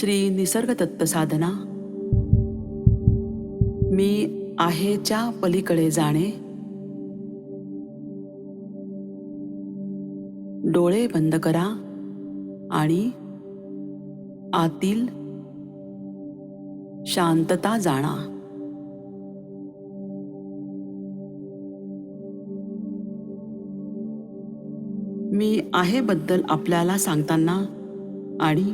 श्री निसर्ग दत्त साधना. मी आहेच्या पलीकडे जाणे. डोळे बंद करा आणि आतील शांतता जाणा. मी आहे बद्दल आपल्याला सांगताना आणि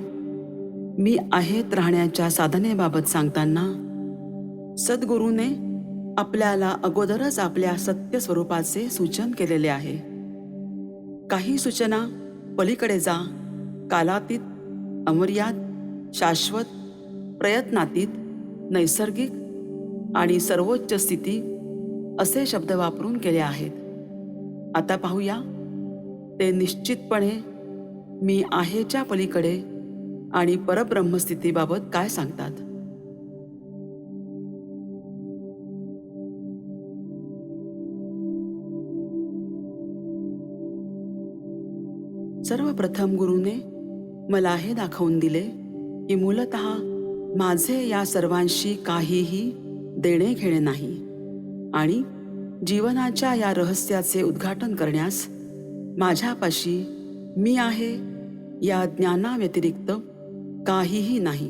मी आहेत राहण्याच्या साधनेबाबत सांगताना सद्गुरूने आपल्याला अगोदरच आपल्या सत्य स्वरूपाचे सूचन केलेले आहे. काही सूचना पलीकडे जा, कालातीत, अमर्याद, शाश्वत, प्रयत्नातीत, नैसर्गिक आणि सर्वोच्च स्थिती असे शब्द वापरून केले आहेत. आता पाहूया ते निश्चितपणे मी आहेच्या पलीकडे आणि परब्रह्मस्थितीबाबत काय सांगतात. सर्वप्रथम गुरुने मला हे दाखवून दिले की मूलतः माझे या सर्वांशी काहीही देणे घेणे नाही आणि जीवनाच्या या रहस्याचे उद्घाटन करण्यास माझ्यापाशी मी आहे या ज्ञानाव्यतिरिक्त काहीही नाही.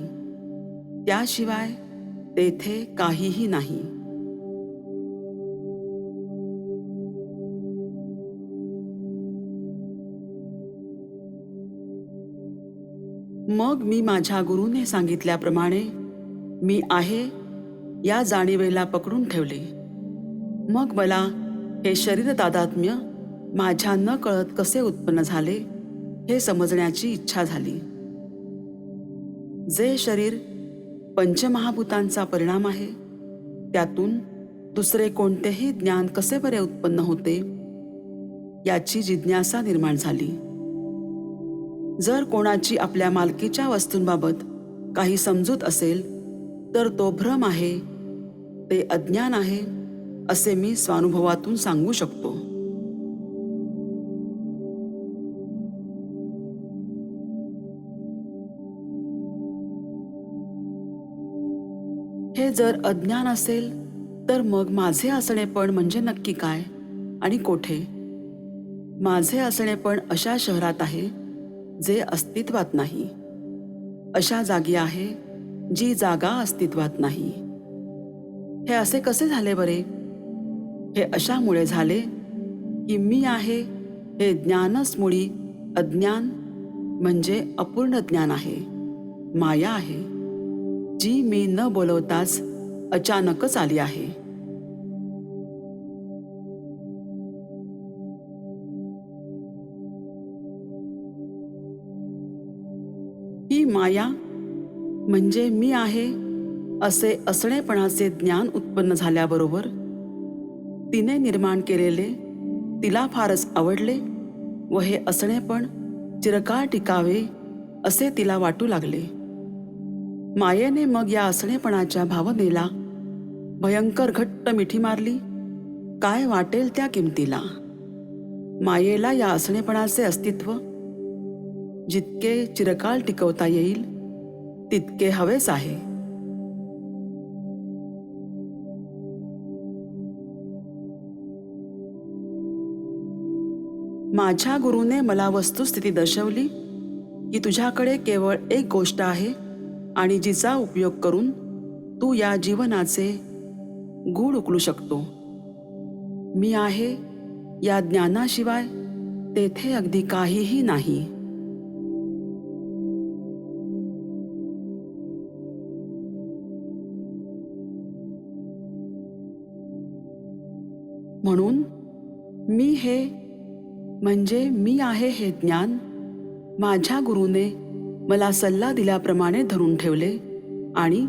त्याशिवाय तेथे काहीही नाही. मग मी माझ्या गुरुने सांगितल्याप्रमाणे मी आहे या जाणीवेला पकडून ठेवले. मग मला हे शरीर तादात्म्य माझ्या न कळत कसे उत्पन्न झाले हे समजण्याची इच्छा झाली. जे शरीर पंचमहाभूतांचा परिणाम आहे त्यातून दुसरे कोणतेही ज्ञान कसे बरे उत्पन्न होते याची जिज्ञासा निर्माण झाली. जर कोणाची आपल्या मालकीच्या वस्तूंबाबत काही समजूत असेल तर तो भ्रम आहे, ते अज्ञान आहे असे मी स्वानुभवातून सांगू शकतो. हे जर अज्ञान असेल तर मग माझे असणेपण म्हणजे नक्की काय आणि कोठे? माझे असणेपण अशा शहरात आहे जे अस्तित्वात नाही, अशा जागी आहे जी जागा अस्तित्वात नाही. हे असे कसे झाले बरे? हे अशामुळे झाले की मी आहे हे ज्ञानच मुळी अज्ञान म्हणजे अपूर्ण ज्ञान आहे, माया आहे, जी मी न बोलवताच अचानकच आली आहे. ही माया म्हणजे मी आहे असे असणेपणाचे ज्ञान उत्पन्न झाल्याबरोबर तिने निर्माण केलेले तिला फारच आवडले व हे असणेपण चिरकाळ टिकावे असे तिला वाटू लागले. मायेने मग या असणेपणाच्या भावनेला भयंकर घट्ट मिठी मारली. काय वाटेल त्या किमतीला. मायेला या असणेपणाचे अस्तित्व जितके चिरकाळ टिकवता येईल तितके हवेच आहे. माझ्या गुरुने मला वस्तुस्थिती दर्शवली की तुझ्याकडे केवळ एक गोष्ट आहे आणि जिचा उपयोग करून तू या जीवनाचे गूढ उकलू शकतो. मी आहे या ज्ञानाशिवाय तेथे अगदी काहीही नाही. म्हणून मी हे म्हणजे मी आहे हे ज्ञान माझ्या गुरुने मला सल्ला दिल्याप्रमाणे धरून ठेवले आणि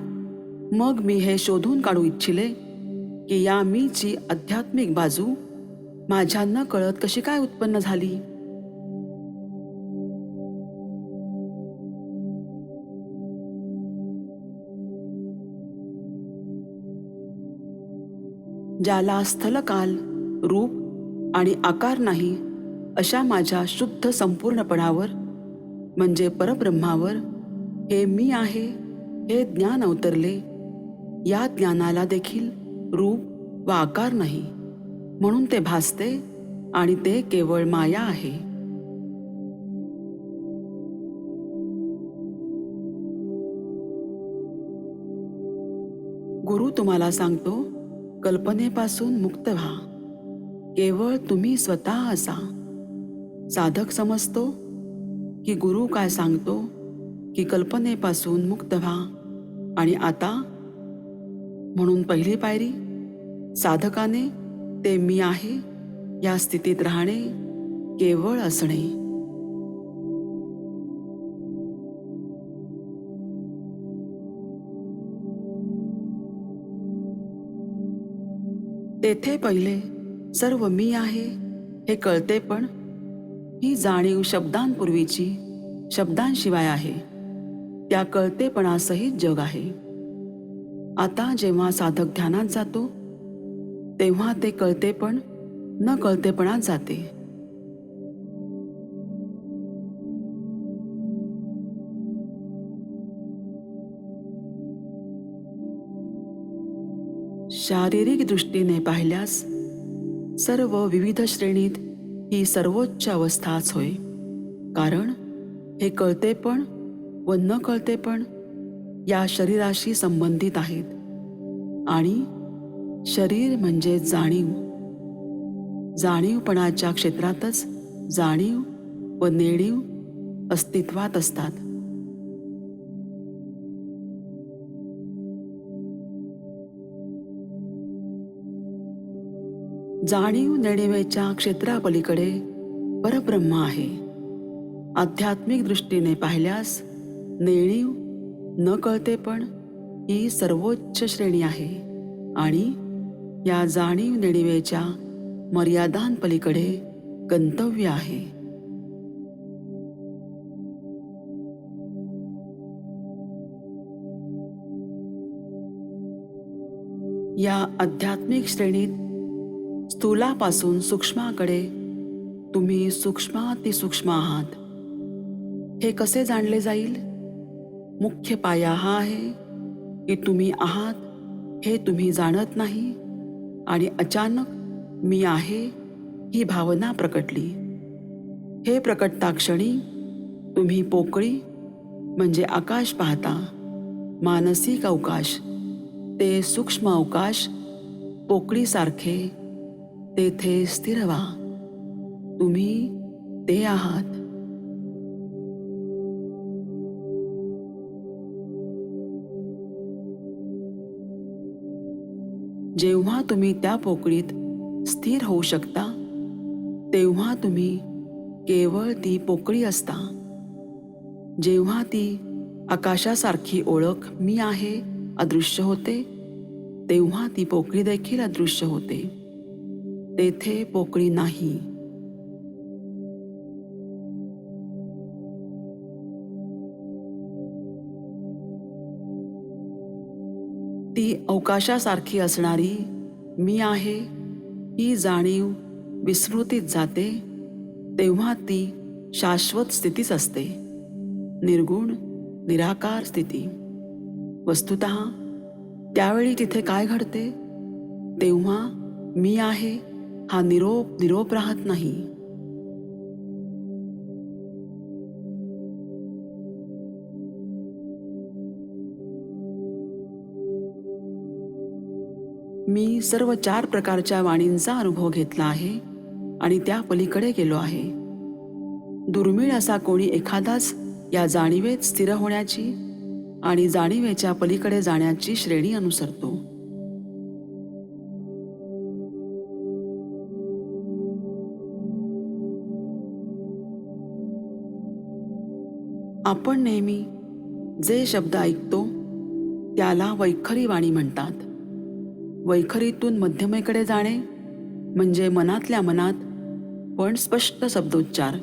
मग मी हे शोधून काढू इच्छिले की या मीची आध्यात्मिक बाजू माझ्या न कळत कशी काय उत्पन्न झाली. ज्याला स्थलकाल, रूप आणि आकार नाही अशा माझ्या शुद्ध संपूर्णपणावर म्हणजे परब्रह्मावर हे मी आहे हे ज्ञान अवतरले, या ज्ञानाला देखील रूप व आकार नाही, म्हणून ते भासते आणि ते केवळ माया आहे. गुरु तुम्हाला सांगतो, कल्पनेपासून मुक्त व्हा, केवळ तुम्ही स्वतः असा. साधक समजतो की गुरु काय सांगतो की कल्पनेपासून मुक्त व्हा आणि आता, म्हणून पहिली पायरी साधकाने ते मी आहे या स्थितीत राहणे, केवळ असणे. तेथे पहिले सर्व मी आहे हे कळते, पण ही जाणीव शब्दांपूर्वीची शब्दांशिवाय आहे. त्या कळतेपणासहित जग आहे. आता जेव्हा साधक ध्यानात जातो तेव्हा ते कळतेपण न कळतेपणात जाते. शारीरिक दृष्टीने पाहिल्यास सर्व विविध श्रेणीत ही सर्वोच्च अवस्थाच होय. कारण हे कळतेपण व न कळतेपण या शरीराशी संबंधित आहेत आणि शरीर म्हणजे जाणीव. जाणीवपणाच्या क्षेत्रातच जाणीव व नेणीव अस्तित्वात असतात. जाणीव नेणिवेच्या क्षेत्रापलीकडे परब्रह्म आहे. आध्यात्मिक दृष्टीने पाहिल्यास नेणीव न कळतेपण ही सर्वोच्च श्रेणी आहे आणि या जाणीव नेणिवेच्या मर्यादांपलीकडे गंतव्य आहे. या आध्यात्मिक श्रेणीत स्थूलापासून सूक्ष्माकडे तुम्ही सूक्ष्मातिसूक्ष्म आहात. हे कसे जाणले जाईल? मुख्य पाया हा आहे की तुम्ही आहात हे तुम्ही जाणत नाही आणि अचानक मी आहे ही भावना प्रकटली. हे प्रकटताक्षणी तुम्ही पोकळी म्हणजे आकाश पाहता. मानसिक अवकाश ते सूक्ष्म अवकाश पोकळीसारखे तेथे स्थिर व्हा. तुम्ही ते आहात. जेव्हा तुम्ही त्या पोकळीत स्थिर होऊ शकता तेव्हा तुम्ही केवळ ती पोकळी असता. जेव्हा ती आकाशासारखी ओळख मी आहे अदृश्य होते तेव्हा ती पोकळी देखील अदृश्य होते. तेथे पोकळी नाही. ती अवकाशासारखी असणारी मी आहे ही जाणीव विस्मृतीत जाते तेव्हा ती शाश्वत स्थितीच असते. निर्गुण निराकार स्थिती. वस्तुतः त्यावेळी तिथे काय घडते? तेव्हा मी आहे हा निरोप राहत नाही. मी सर्व 4 प्रकारच्या वाणींचा अनुभव घेतला आहे आणि त्या पलीकडे गेलो आहे. दुर्मिळ असा कोणी एखादाच या जाणीवेत स्थिर होण्याची आणि जाणीवेच्या पलीकडे जाण्याची श्रेणी अनुसरतो. आपण नेहमी जे शब्द ऐकतो त्याला वैखरी वाणी म्हणतात. वैखरीतून मध्यमेकडे जाणे म्हणजे मनातल्या मनात पण स्पष्ट शब्दोच्चार.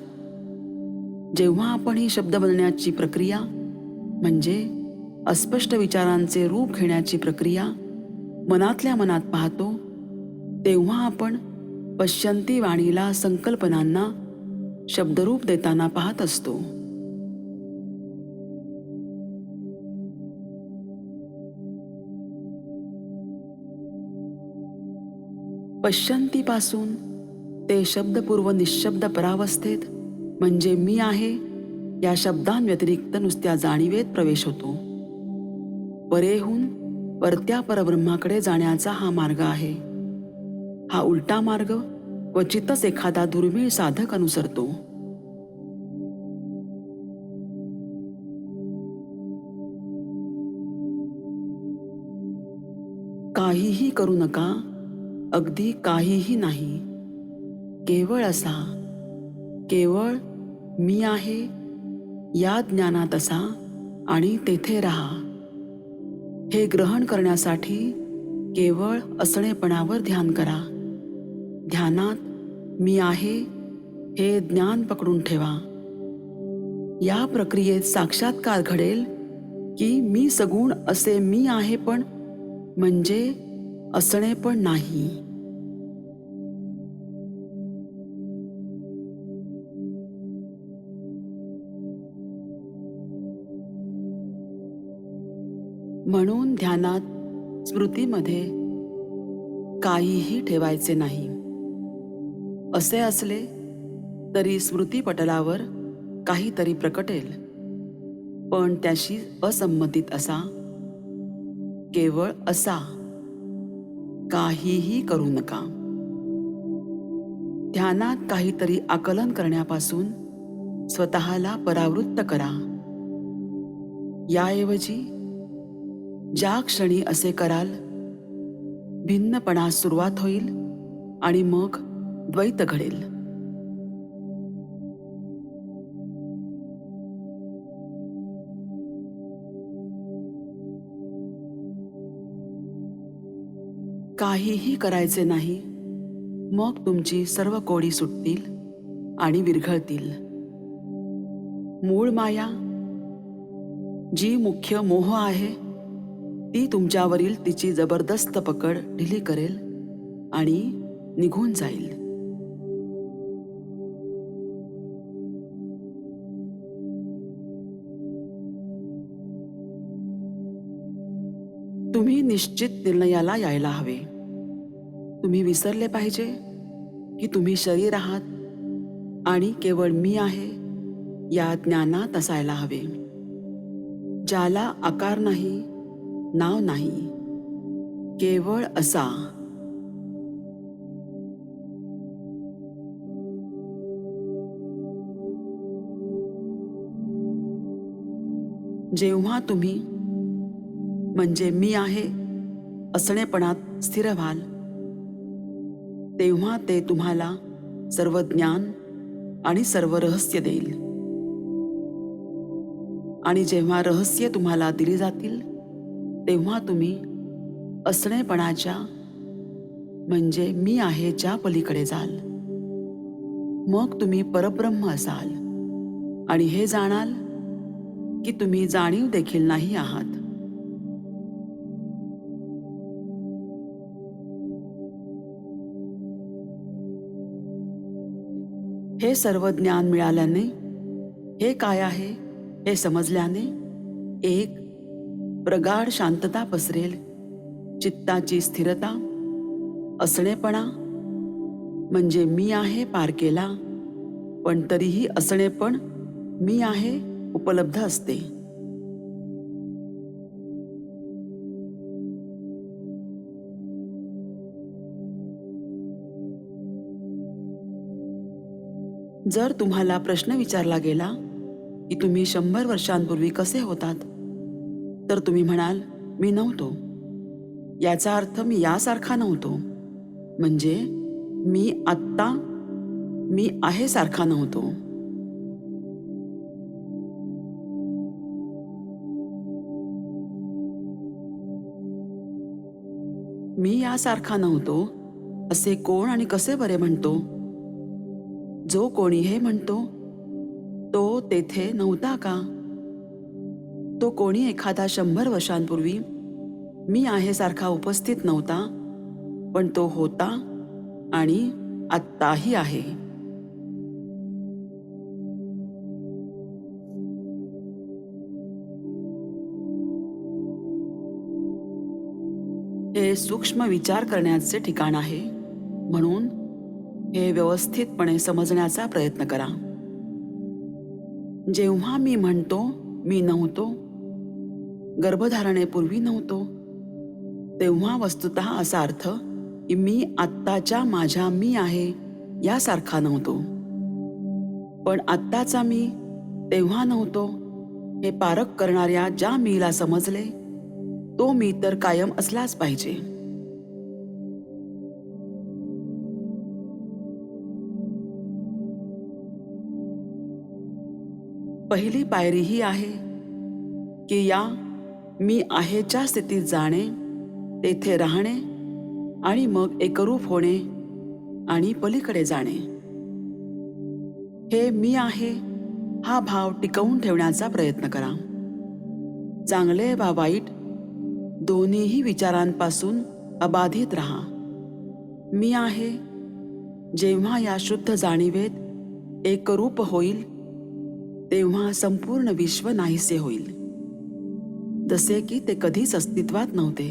जेव्हा आपण ही शब्द बनण्याची प्रक्रिया म्हणजे अस्पष्ट विचारांचे रूप घेण्याची प्रक्रिया मनातल्या मनात पाहतो तेव्हा आपण पश्यंती वाणीला संकल्पनांना शब्दरूप देताना पाहत असतो. पश्यंतीपासून ते शब्दपूर्व निःशब्द परावस्थेत म्हणजे मी आहे या शब्दांव्यतिरिक्त नुसत्या जाणीवेत प्रवेश होतो. परेहून परत्या परब्रह्माकडे जाण्याचा हा मार्ग आहे. हा उलटा मार्ग क्वचितच एखादा दुर्मिळ साधक अनुसरतो. काहीही करू नका, अगदी काहीही नाही. केवळ असा, केवळ मी आहे या ज्ञानात असा आणि तेथे राहा. हे ग्रहण करण्यासाठी केवळ असणेपणावर ध्यान करा. ध्यानात मी आहे हे ज्ञान पकडून ठेवा. या प्रक्रियेत साक्षात्कार घडेल की मी सगुण असे मी आहे पण म्हणजे असणे पण नाही. म्हणून ध्यानात स्मृतीमध्ये काहीही ठेवायचे नाही. असे असले तरी स्मृतीपटलावर काहीतरी प्रकटेल, पण त्याशी असंमतीत असा, केवळ असा. काहीही करू नका. ध्यानात काहीतरी आकलन करण्यापासून स्वतःला परावृत्त करा. याऐवजी ज्या क्षणी असे कराल भिन्नपणास सुरुवात होईल आणि मग द्वैत घडेल. काहीही करायचे नाही, मग तुमची सर्व कोडी सुटतील आणि विरघळतील. मूळ माया जी मुख्य मोह आहे ती तुमच्यावरील तिची जबरदस्त पकड ढिली करेल आणि निघून जाईल. तुम्ही निश्चित निर्णयाला यायला हवे. तुम्ही विसरले पाहिजे की तुम्ही शरीर आहात आणि केवळ मी आहे या ज्ञानात असायला हवे. ज्याला आकार नाही, नाव नाही, केवळ असा. जेव्हा तुम्ही म्हणजे मी आहे असणेपणात स्थिर व्हाल तेव्हा ते तुम्हाला सर्व ज्ञान आणि सर्व रहस्य देईल. आणि जेव्हा रहस्य तुम्हाला दिली जातील तेव्हा तुम्ही असणेपणाच्या म्हणजे मी आहेच्या पलीकडे जाल. मग तुम्ही परब्रह्म असाल आणि हे जाणाल की तुम्ही जाणीव देखील नाही आहात. हे सर्व ज्ञान मिळाल्याने, हे काय आहे हे समजल्याने एक प्रगाढ शांतता पसरेल. चित्ताची स्थिरता, असणेपणा म्हणजे मी आहे पार केला, पण तरीही असणेपण मी आहे उपलब्ध असते. जर तुम्हाला प्रश्न विचारला गेला की तुम्ही 100 वर्षांपूर्वी कसे होतात, तर तुम्ही म्हणाल मी नव्हतो. याचा अर्थ मी यासारखा नव्हतो, म्हणजे मी आत्ता मी आहे सारखा नव्हतो. मी यासारखा नव्हतो असे कोण आणि कसे बरे म्हणतो? जो कोणी हे म्हणतो तो तेथे नव्हता का? तो कोणी एखादा 100 वर्षांपूर्वी मी आहे सारखा उपस्थित नव्हता, पण तो होता आणि आत्ताही आहे. हे सूक्ष्म विचार करण्याचे ठिकाण आहे. म्हणून हे व्यवस्थितपणे समजण्याचा प्रयत्न करा. जेव्हा मी म्हणतो मी नव्हतो, गर्भधारणेपूर्वी नव्हतो, तेव्हा वस्तुतः असा अर्थ की मी आत्ताच्या माझ्या मी आहे यासारखा नव्हतो. पण आत्ताचा मी तेव्हा नव्हतो हे पारख करणाऱ्या ज्या मीला समजले, तो मी तर कायम असलाच पाहिजे. पहिली पायरी ही आहे की या मी आहेच्या स्थितीत जाणे, तेथे राहणे आणि मग एकरूप होणे आणि पलीकडे जाणे. हे मी आहे हा भाव टिकवून ठेवण्याचा प्रयत्न करा. चांगले वा वाईट दोन्हीही विचारांपासून अबाधित राहा. मी आहे जेव्हा या शुद्ध जाणीवेत एकरूप होईल, तेव्हा संपूर्ण विश्व नाहीसे होईल, जसे की ते कधीच अस्तित्वात नव्हते.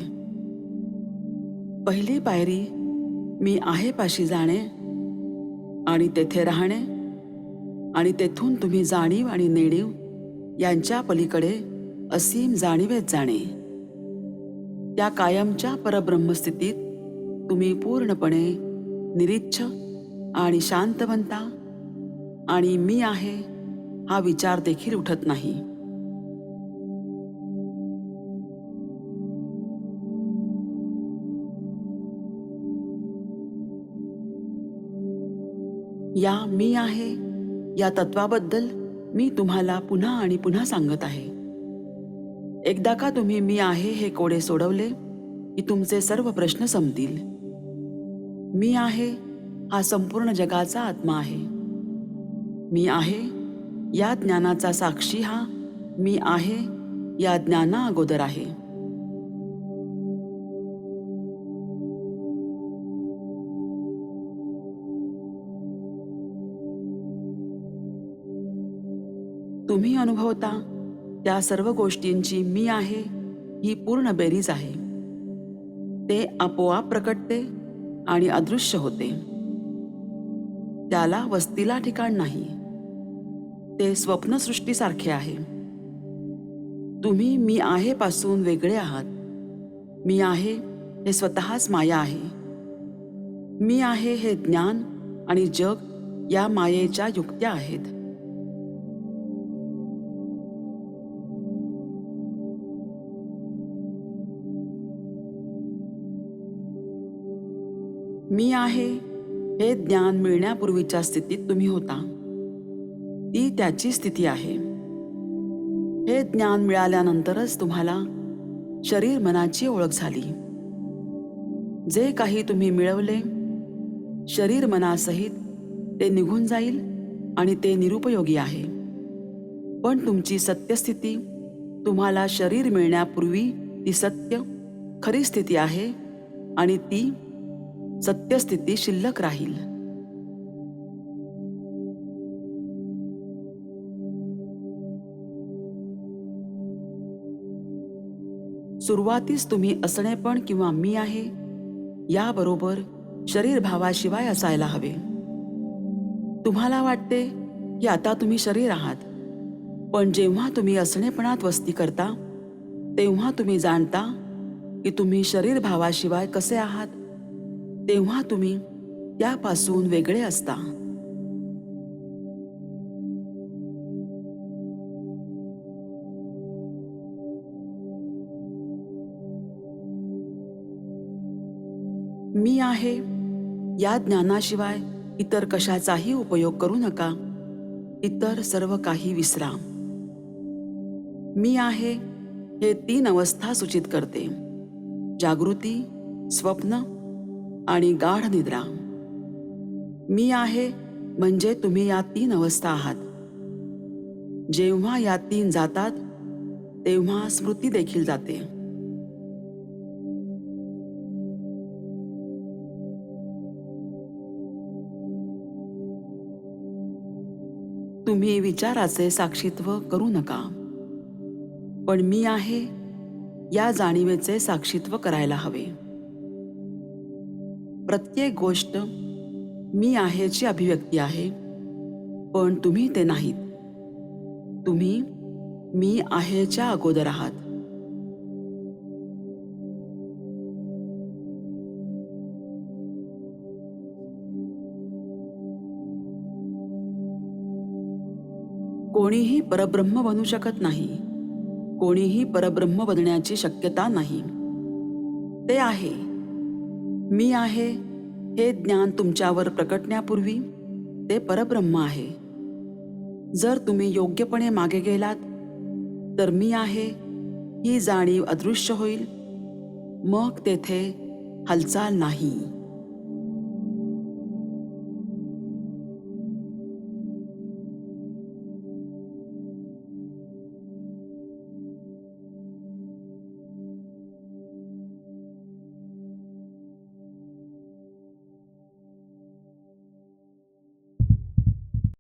पहिली पायरी मी आहे पाशी जाणे आणि तेथे राहणे आणि तेथून तुम्ही जाणीव आणि नेणीव यांच्या पलीकडे असीम जाणीवेत जाणे. त्या कायमच्या परब्रह्मस्थितीत तुम्ही पूर्णपणे निरीच्छ आणि शांत बनता आणि मी आहे हा विचार देखील उठत नाही. या मी आहे या तत्वाबद्दल मी तुम्हाला पुन्हा आणि पुन्हा सांगत आहे. एकदा का तुम्ही मी आहे हे कोडे सोडवले की तुमचे सर्व प्रश्न संपतील. मी आहे हा संपूर्ण जगाचा आत्मा आहे. मी आहे या ज्ञानाचा साक्षी हा मी आहे या ज्ञाना अगोदर आहे. तुम्ही अनुभवता त्या सर्व गोष्टींची मी आहे ही पूर्ण बेरीज आहे. ते आपोआप प्रकटते आणि अदृश्य होते. त्याला वस्तीला ठिकाण नाही. ते स्वप्नसृष्टीसारखे आहे. तुम्ही मी आहे पासून वेगळे आहात. मी आहे हे स्वतःच माया आहे. मी आहे हे ज्ञान आणि जग या मायेच्या युक्त्या आहेत. मी आहे हे ज्ञान मिळण्यापूर्वीच्या स्थितीत तुम्ही होता. ती त्याची स्थिती आहे. हे ज्ञान मिळाल्यानंतरच तुम्हाला शरीर मनाची ओळख झाली. जे काही तुम्ही मिळवले शरीर मनासहित ते निघून जाईल आणि ते निरुपयोगी आहे. पण तुमची सत्यस्थिती तुम्हाला शरीर मिळण्यापूर्वी ती सत्य खरी स्थिती आहे आणि ती सत्यस्थिती शिल्लक राहील. सुरुवातीस तुम्ही असणेपण किंवा मी आहे याबरोबर शरीर भावाशिवाय असायला हवे. तुम्हाला वाटते की आता तुम्ही शरीर आहात, पण जेव्हा तुम्ही असणेपणात वस्ती करता तेव्हा तुम्ही जाणता की तुम्ही शरीर भावाशिवाय कसे आहात. तेव्हा तुम्ही त्यापासून वेगळे असता. मी आहे या ज्ञानाशिवाय इतर कशाचाही उपयोग करू नका. इतर सर्व काही विसरा. मी आहे हे 3 अवस्था सूचित करते: जागृती, स्वप्न आणि गाढ निद्रा. मी आहे म्हणजे तुम्ही या 3 अवस्था आहात. जेव्हा या 3 जातात तेव्हा स्मृती देखील जाते. तुम्ही विचाराचे साक्षीत्व करू नका, पण मी आहे या जाणीवेचे साक्षीत्व करायला हवे. प्रत्येक गोष्ट मी आहेची अभिव्यक्ती आहे, पण तुम्ही ते नाहीत. तुम्ही मी आहेच्या अगोदर आहात. कोणीही परब्रह्म बनू शकत नाही. कोणीही परब्रह्म बनण्याची शक्यता नाही. ते आहे. मी आहे हे ज्ञान तुमच्यावर प्रकटण्यापूर्वी ते परब्रह्म आहे. जर तुम्ही योग्यपणे मागे गेलात तर मी आहे ही जाणीव अदृश्य होईल. मग तेथे हालचाल नाही.